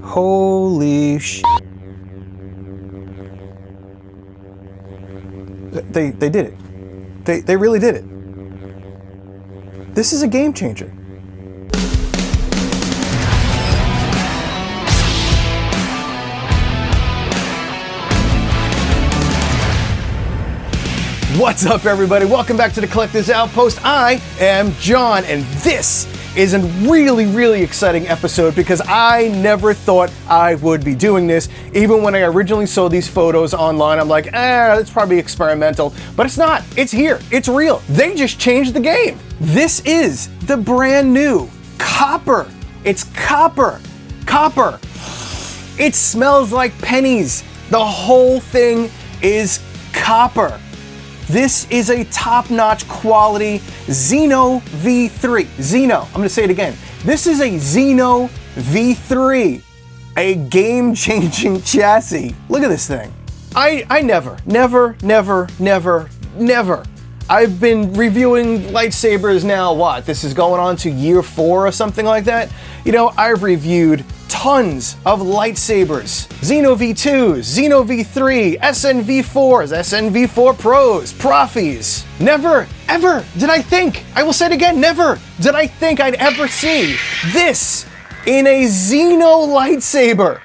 Holy sh... They did it. They really did it. This is a game changer. What's up, everybody? Welcome back to the Collector's Outpost. I am John, and this is a really exciting episode because I never thought I would be doing this. Even when I originally saw these photos online, I'm like, it's probably experimental, but it's not. It's here. It's real. They just changed the game. This is the brand new copper. It's copper. Copper. It smells like pennies. The whole thing is copper. This is a top-notch quality Xeno V3. Xeno, I'm gonna say it again. This is a Xeno V3, a game-changing chassis. Look at this thing. I never. I've been reviewing lightsabers now, what? This is going on to year 4 or something like that. You know, I've reviewed tons of lightsabers. Xeno V2s, Xeno V3, SN V4s, SN V4 Pros, Profis. Never, ever did I think, I will say it again, never did I think I'd ever see this in a Xeno lightsaber.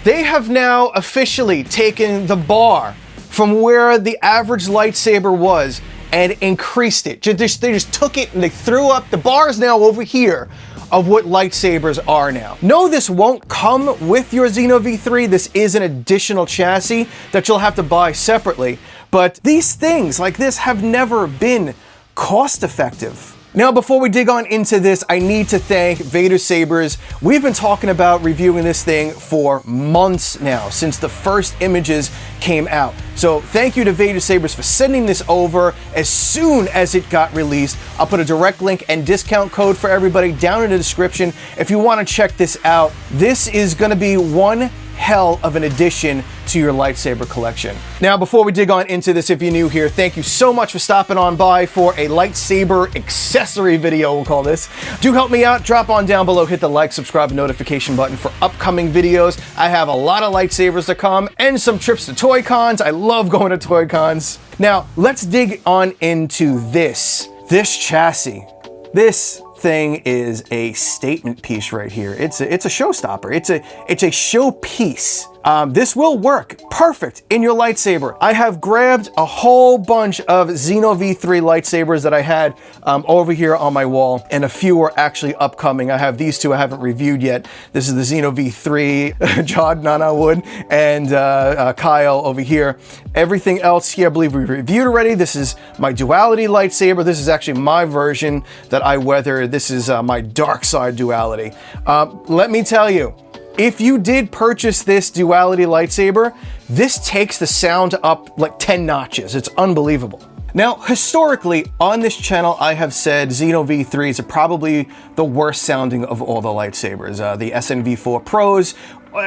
They have now officially taken the bar from where the average lightsaber was and increased it. They just took it and they threw up, the bar is now over here of what lightsabers are now. No, this won't come with your Xeno V3. This is an additional chassis that you'll have to buy separately. But these things like this have never been cost effective. Now, before we dig on into this, I need to thank Vader Sabers. We've been talking about reviewing this thing for months now, since the first images came out. So thank you to Vader Sabers for sending this over as soon as it got released. I'll put a direct link and discount code for everybody down in the description if you want to check this out. This is going to be one hell of an addition to your lightsaber collection. Now, before we dig on into this, if you're new here, thank you so much for stopping on by for a lightsaber accessory video, we'll call this. Do help me out, drop on down below, hit the like, subscribe, and notification button for upcoming videos. I have a lot of lightsabers to come and some trips to toy cons. I love going to toy cons. Now, let's dig on into this chassis. This thing is a statement piece right here. It's a showstopper. It's a showpiece. This will work perfect in your lightsaber. I have grabbed a whole bunch of Xeno V3 lightsabers that I had over here on my wall, and a few are actually upcoming. I have these two I haven't reviewed yet. This is the Xeno V3, Jod Nana Wood, and Kylo over here. Everything else here, I believe we reviewed already. This is my Duality lightsaber. This is actually my version that I weathered. This is my dark side Duality. Let me tell you, if you did purchase this Duality lightsaber, this takes the sound up like 10 notches. It's unbelievable. Now, historically, on this channel, I have said Xeno V3s are probably the worst sounding of all the lightsabers. The SN V4 Pros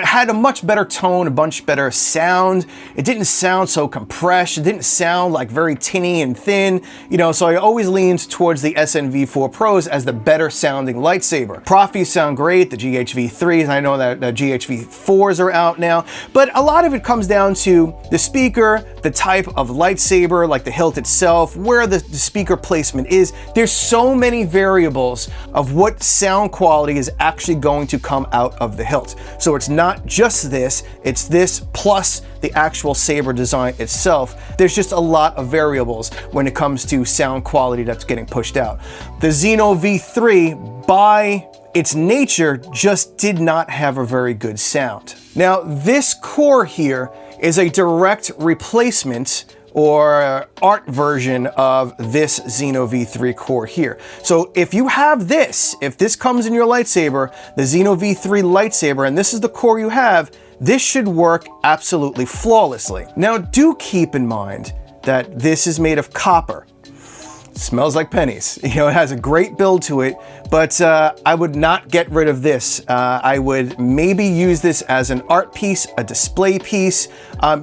had a much better tone, a much better sound. It didn't sound so compressed. It didn't sound like very tinny and thin, you know, so I always leaned towards the SN V4 Pros as the better sounding lightsaber. Profis sound great, the GHV3s, and I know that the GHV4s are out now, but a lot of it comes down to the speaker, the type of lightsaber, like the hilt itself, where the speaker placement is. There's so many variables of what sound quality is actually going to come out of the hilt. So it's not just this, it's this plus the actual saber design itself. There's just a lot of variables when it comes to sound quality that's getting pushed out. The Xeno V3, by its nature, just did not have a very good sound. Now, this core here is a direct replacement or art version of this Xeno V3 core here. So if you have this, if this comes in your lightsaber, the Xeno V3 lightsaber, and this is the core you have, this should work absolutely flawlessly. Now, do keep in mind that this is made of copper. Smells like pennies. You know, it has a great build to it, but I would not get rid of this. I would maybe use this as an art piece, a display piece.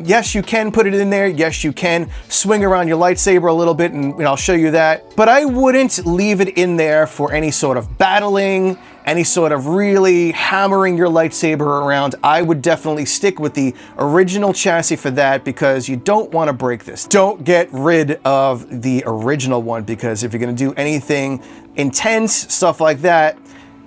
Yes, you can put it in there. Yes, you can swing around your lightsaber a little bit, and I'll show you that. But I wouldn't leave it in there for any sort of battling, any sort of really hammering your lightsaber around, I would definitely stick with the original chassis for that, because you don't want to break this. Don't get rid of the original one, because if you're going to do anything intense, stuff like that,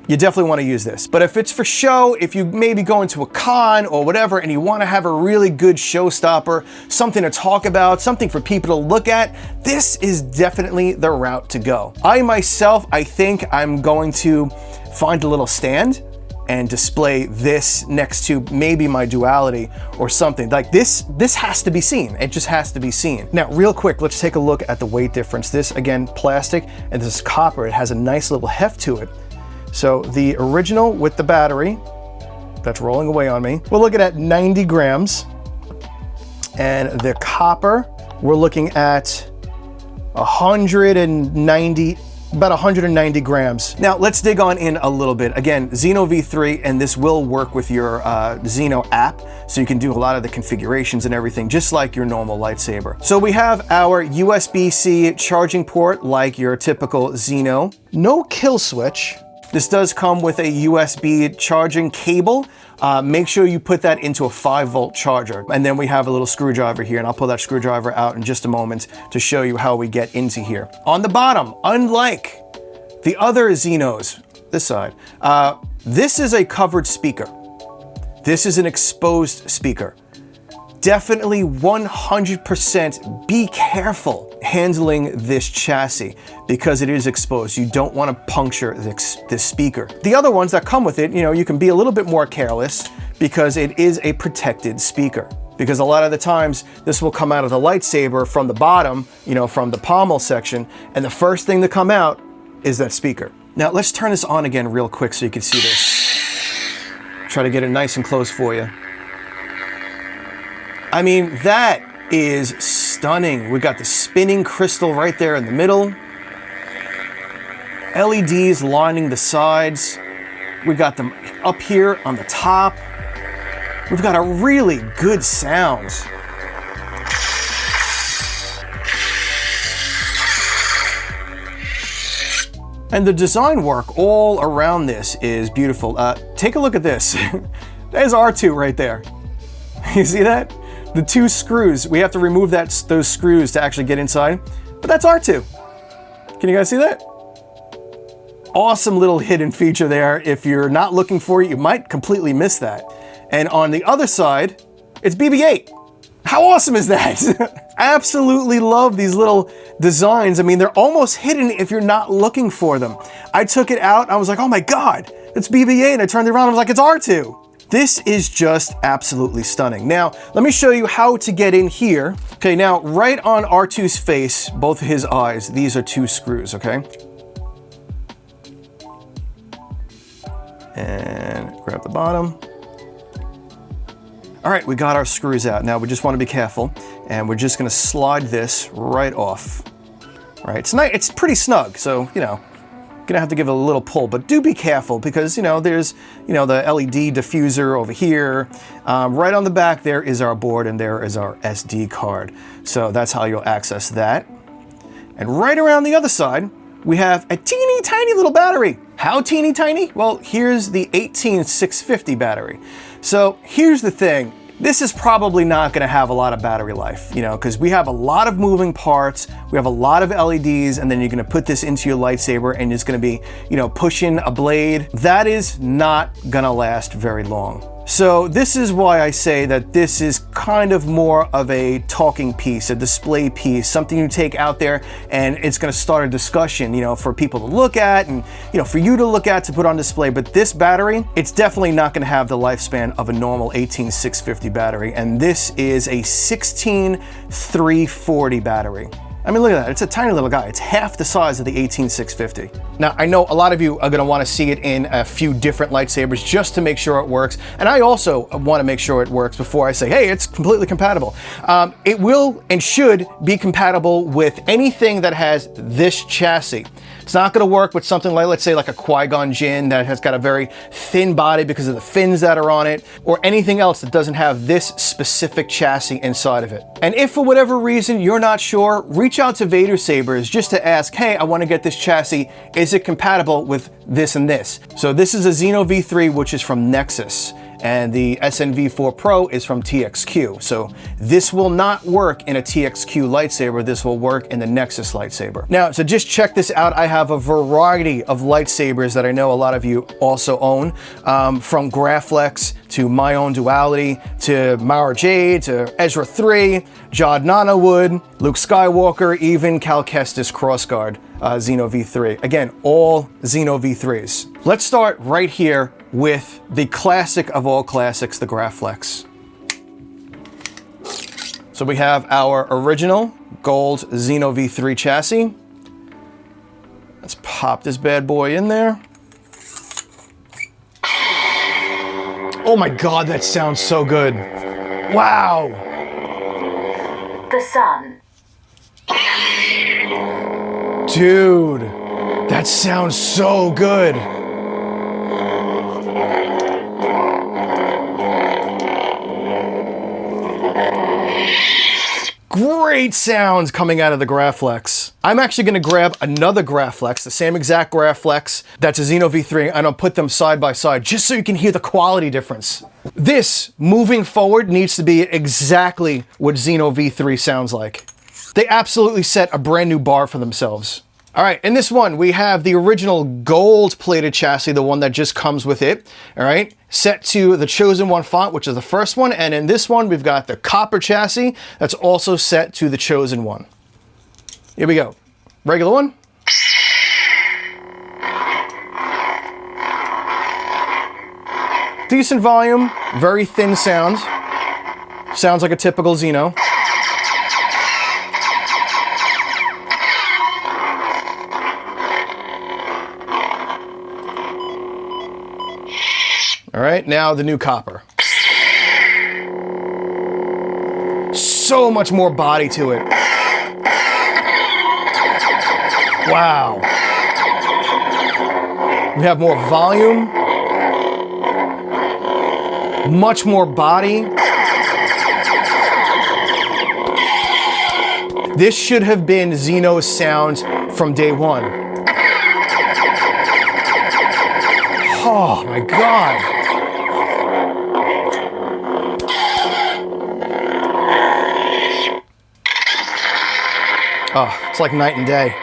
you definitely want to use this. But if it's for show, if you maybe go into a con or whatever and you want to have a really good showstopper, something to talk about, something for people to look at, this is definitely the route to go. I myself, I think I'm going to find a little stand and display this next to maybe my Duality or something. Like this has to be seen. It just has to be seen. Now, real quick, let's take a look at the weight difference. This, again, plastic, and this is copper. It has a nice little heft to it. So the original with the battery, that's rolling away on me, we're looking at 90 grams. And the copper, we're looking at 190, about 190 grams. Now let's dig on in a little bit. Again, Xeno V3, and this will work with your Xeno app, so you can do a lot of the configurations and everything, just like your normal lightsaber. So we have our USB-C charging port, like your typical Xeno. No kill switch. This does come with a USB charging cable. Make sure you put that into a 5-volt charger. And then we have a little screwdriver here, and I'll pull that screwdriver out in just a moment to show you how we get into here. On the bottom, unlike the other Xenos, this side, this is a covered speaker. This is an exposed speaker. Definitely 100% be careful handling this chassis, because it is exposed. You don't want to puncture this speaker. The other ones that come with it, you know, you can be a little bit more careless, because it is a protected speaker. Because a lot of the times this will come out of the lightsaber from the bottom, you know, from the pommel section, and the first thing to come out is that speaker. Now let's turn this on again real quick so you can see this. Try to get it nice and close for you. I mean, that is stunning. We got the spinning crystal right there in the middle. LEDs lining the sides. We got them up here on the top. We've got a really good sound. And the design work all around this is beautiful. Take a look at this. There's R2 right there. You see that? The 2 screws. We have to remove those screws to actually get inside, but that's R2. Can you guys see that? Awesome little hidden feature there. If you're not looking for it, you might completely miss that. And on the other side, it's BB-8. How awesome is that? Absolutely love these little designs. I mean, they're almost hidden if you're not looking for them. I took it out, I was like, oh my God, it's BB-8. And I turned it around, I was like, it's R2. This is just absolutely stunning. Now, let me show you how to get in here. Okay, now, right on R2's face, both his eyes, these are 2 screws, okay? And grab the bottom. All right, we got our screws out. Now, we just want to be careful, and we're just gonna slide this right off. All right, it's pretty snug, so, you know, gonna have to give it a little pull, but do be careful, because, you know, there's, you know, the LED diffuser over here. Right on the back there is our board, and there is our SD card. So that's how you'll access that. And right around the other side, we have a teeny tiny little battery. How teeny tiny? Well, here's the 18650 battery. So here's the thing. This is probably not going to have a lot of battery life, you know, because we have a lot of moving parts, we have a lot of LEDs, and then you're going to put this into your lightsaber and it's going to be, you know, pushing a blade. That is not going to last very long. So this is why I say that this is kind of more of a talking piece, a display piece, something you take out there and it's going to start a discussion, you know, for people to look at and, you know, for you to look at, to put on display. But this battery, it's definitely not going to have the lifespan of a normal 18650 battery. And this is a 16340 battery. I mean, look at that. It's a tiny little guy. It's half the size of the 18650. Now, I know a lot of you are going to want to see it in a few different lightsabers just to make sure it works. And I also want to make sure it works before I say, hey, it's completely compatible. It will and should be compatible with anything that has this chassis. It's not going to work with something like, let's say, like a Qui-Gon Jinn that has got a very thin body because of the fins that are on it, or anything else that doesn't have this specific chassis inside of it. And if for whatever reason you're not sure, reach out to Vader Sabers just to ask, hey, I want to get this chassis. Is it compatible with this and this? So this is a Xeno V3, which is from Nexus, and the SN-V4 Pro is from TXQ. So this will not work in a TXQ lightsaber. This will work in the Nexus lightsaber. Now, so just check this out. I have a variety of lightsabers that I know a lot of you also own, from Graphlex to my own Duality, to Mara Jade, to Ezra 3, Jod Nanawood, Luke Skywalker, even Cal Kestis crossguard, Xeno V3. Again, all Xeno V3s. Let's start right here with the classic of all classics, the Graphlex. So we have our original gold Xeno V3 chassis. Let's pop this bad boy in there. Oh my God, that sounds so good. Wow. The sun. Dude, that sounds so good. Great sounds coming out of the Graphlex. I'm actually gonna grab another Graphlex, the same exact Graphlex that's a Xeno V3, and I'll put them side by side just so you can hear the quality difference. This, moving forward, needs to be exactly what Xeno V3 sounds like. They absolutely set a brand new bar for themselves. All right, in this one, we have the original gold-plated chassis, the one that just comes with it, all right? Set to the Chosen One font, which is the first one, and in this one, we've got the copper chassis that's also set to the Chosen One. Here we go. Regular one. Decent volume, very thin sound. Sounds like a typical Xeno. All right, now the new copper. So much more body to it. Wow. We have more volume, much more body. This should have been Xeno's sound from day one. Oh my God. Oh, it's like night and day.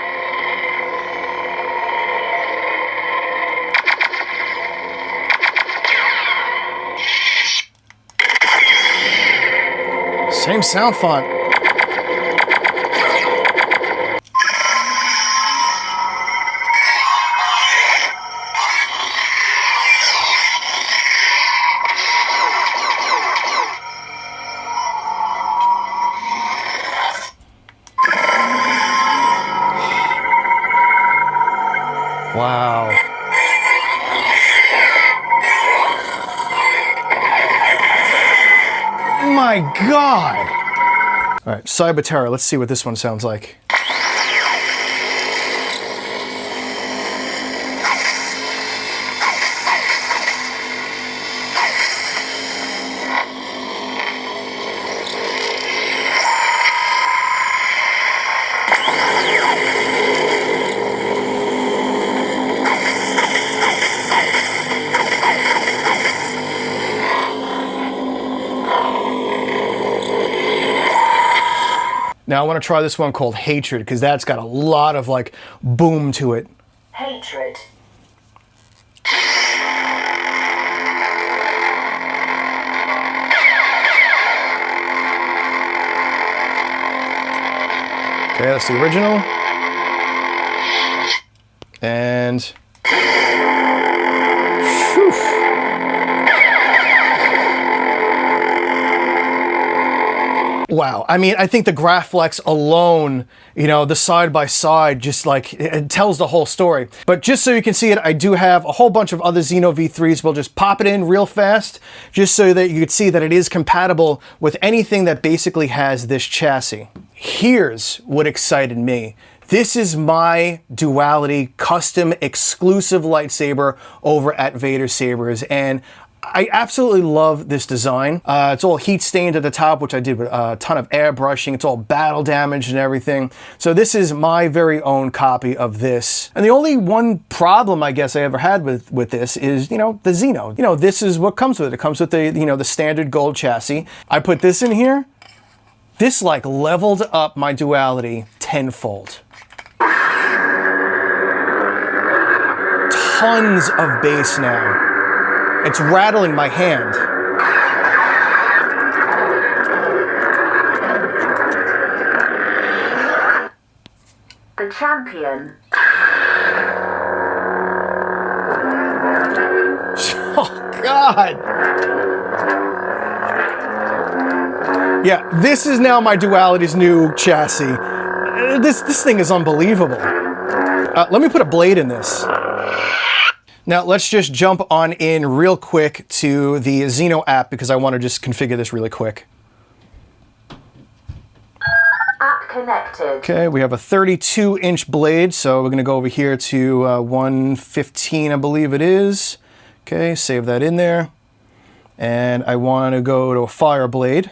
Same sound font. Wow. My God. All right, Cyber Terror. Let's see what this one sounds like. Now I want to try this one called Hatred, because that's got a lot of like boom to it. Hatred. Okay, that's the original. And whew. Wow, I mean, I think the Graphlex alone, you know, the side-by-side, just like, it tells the whole story. But just so you can see it, I do have a whole bunch of other Xeno V3s. We'll just pop it in real fast, just so that you can see that it is compatible with anything that basically has this chassis. Here's what excited me. This is my Duality custom exclusive lightsaber over at Vader Sabers, and I absolutely love this design. It's all heat stained at the top, which I did with a ton of airbrushing. It's all battle damaged and everything. So this is my very own copy of this. And the only one problem I guess I ever had with this is, the Xeno. This is what comes with it. It comes with the, the standard gold chassis. I put this in here. This like leveled up my Duality tenfold. Tons of bass now. It's rattling my hand. The champion. Oh, God. Yeah, this is now my Duality's new chassis. This thing is unbelievable. Let me put a blade in this. Now let's just jump on in real quick to the Xeno app because I want to just configure this really quick. App connected. Okay, we have a 32-inch blade, so we're going to go over here to 115, I believe it is. Okay, save that in there. And I want to go to a fire blade.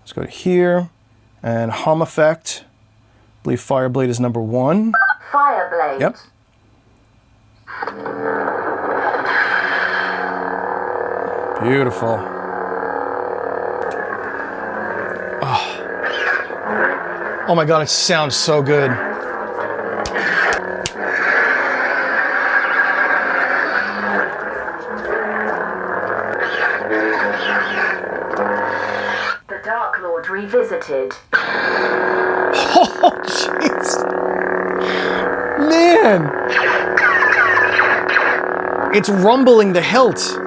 Let's go to here and hum effect. I believe fire blade is number 1. Fire blade. Yep. Beautiful. Oh my God, it sounds so good. The Dark Lord revisited. Oh, jeez. Man. It's rumbling the hilt.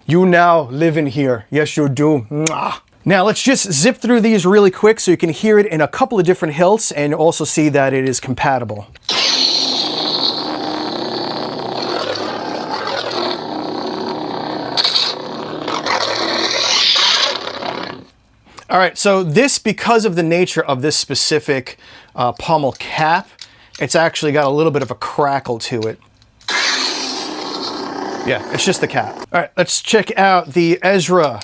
You now live in here. Yes, you do. Mwah. Now let's just zip through these really quick so you can hear it in a couple of different hilts and also see that it is compatible. All right, so this, because of the nature of this specific pommel cap, it's actually got a little bit of a crackle to it. Yeah, it's just the cap. All right, let's check out the Ezra.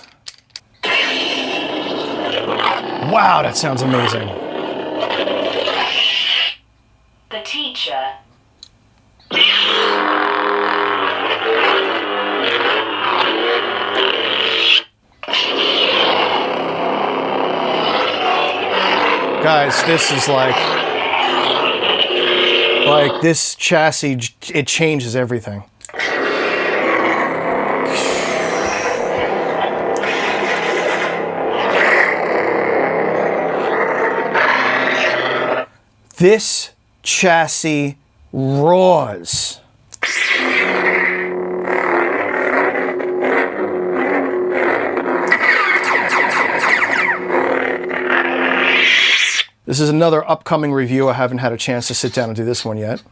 Wow, that sounds amazing. The teacher. Guys, this is like this chassis, it changes everything. This chassis roars. This is another upcoming review. I haven't had a chance to sit down and do this one yet.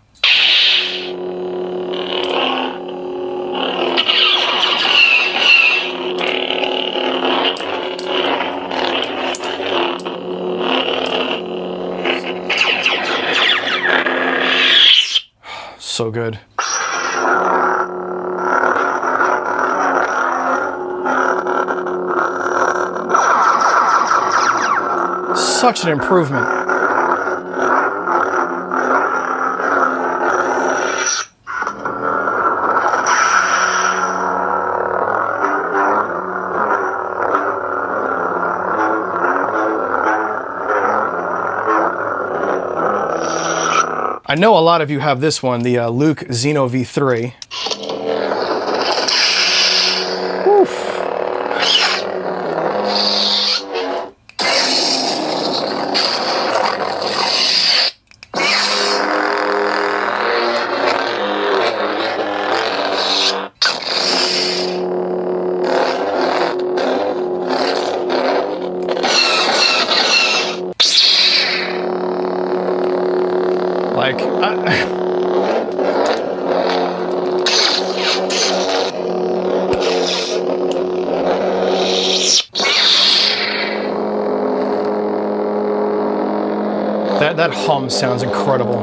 So good. Such an improvement. I know a lot of you have this one, the Luke Xeno V3. Oof. that hum sounds incredible.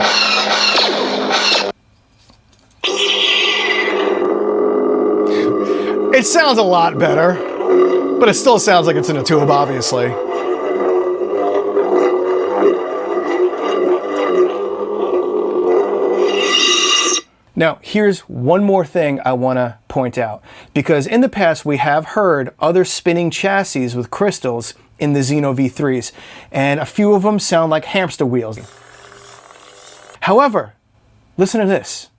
It sounds a lot better, but it still sounds like it's in a tube, obviously. Now, here's one more thing I want to point out, because in the past we have heard other spinning chassis with crystals in the Xeno V3s, and a few of them sound like hamster wheels. However, listen to this.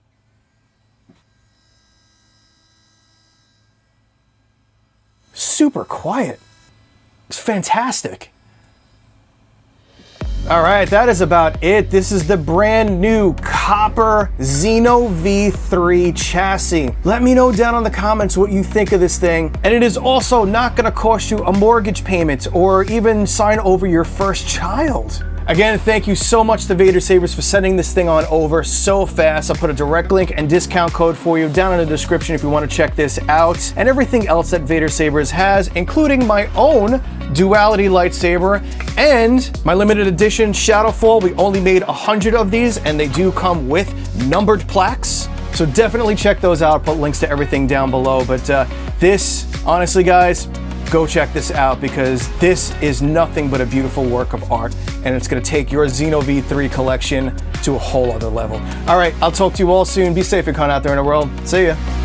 Super quiet. It's fantastic. All right, that is about it. This is the brand new copper Xeno V3 chassis. Let me know down in the comments what you think of this thing. And it is also not gonna cost you a mortgage payment or even sign over your first child. Again, thank you so much to Vader Sabers for sending this thing on over so fast. I'll put a direct link and discount code for you down in the description if you want to check this out. And everything else that Vader Sabers has, including my own Duality lightsaber and my limited edition Shadowfall. We only made 100 of these and they do come with numbered plaques. So definitely check those out. Put links to everything down below. But this, honestly guys, go check this out because this is nothing but a beautiful work of art and it's going to take your Xeno V3 collection to a whole other level. All right, I'll talk to you all soon. Be safe and con out there in the world. See ya.